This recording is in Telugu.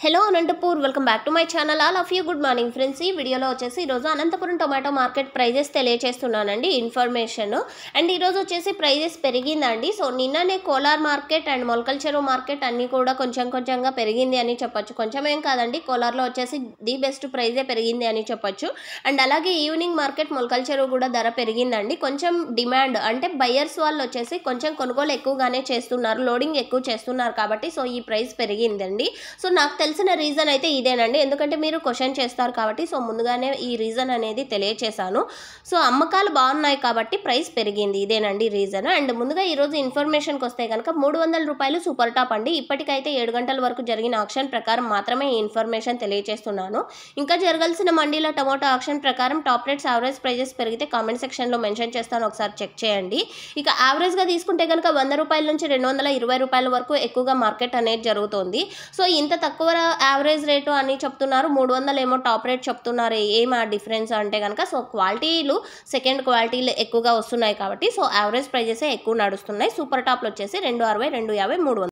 Hello Anantapur welcome back to my channel. All of you good morning friends. ఈ వీడియోలో వచ్చేసి ఈరోజు అనంతపురం టొమాటో మార్కెట్ ప్రైజెస్ తెలియజేస్తున్నానండి ఇన్ఫర్మేషన్. అండ్ ఈరోజు వచ్చేసి ప్రైజెస్ పెరిగిందండి. సో నిన్ననే కోలార్ మార్కెట్ అండ్ మొలకల చెరువు మార్కెట్ అన్నీ కూడా కొంచెంగా పెరిగింది అని చెప్పొచ్చు. కొంచెం ఏం కాదండి, కోలార్లో వచ్చేసి ది బెస్ట్ ప్రైజే పెరిగింది అని చెప్పొచ్చు. అండ్ అలాగే ఈవినింగ్ మార్కెట్ మొలకల చెరువు కూడా ధర పెరిగిందండి. కొంచెం డిమాండ్ అంటే బయర్స్ వాళ్ళు వచ్చేసి కొంచెం కొనుగోలు ఎక్కువగానే చేస్తున్నారు, లోడింగ్ ఎక్కువ చేస్తున్నారు కాబట్టి సో ఈ ప్రైస్ పెరిగిందండి. సో నాకు తెలిసిన రీజన్ అయితే ఇదేనండి, ఎందుకంటే మీరు క్వశ్చన్ చేస్తారు కాబట్టి సో ముందుగానే ఈ రీజన్ అనేది తెలియచేశాను. సో అమ్మకాలు బాగున్నాయి కాబట్టి ప్రైస్ పెరిగింది, ఇదేనండి రీజన్. అండ్ ముందుగా ఈరోజు ఇన్ఫర్మేషన్కి వస్తే కనుక 300 రూపాయలు సూపర్ టాప్ అండి. ఇప్పటికైతే 7 గంటల వరకు జరిగిన ఆక్షన్ ప్రకారం మాత్రమే ఈ ఇన్ఫర్మేషన్ తెలియజేస్తున్నాను. ఇంకా జరగాల్సిన మండీల టమోటా ఆక్షన్ ప్రకారం టాప్ రేట్స్ యావరేజ్ ప్రైజెస్ పెరిగితే కామెంట్ సెక్షన్లో మెన్షన్ చేస్తాను, ఒకసారి చెక్ చేయండి. ఇక యావరేజ్గా తీసుకుంటే కనుక 100 రూపాయల నుంచి 220 రూపాయల వరకు ఎక్కువగా మార్కెట్ అనేది జరుగుతుంది. సో ఇంత తక్కువ యావరేజ్ రేటు అని చెప్తున్నారు, 300 ఏమో టాప్ రేట్ చెప్తున్నారు. ఏం ఆ డిఫరెన్స్ అంటే కనుక సో క్వాలిటీలు సెకండ్ క్వాలిటీలు ఎక్కువగా వస్తున్నాయి కాబట్టి సో యావరేజ్ ప్రైజెసే ఎక్కువ నడుస్తున్నాయి. సూపర్ టాప్లు వచ్చేసి 260, 250, 300.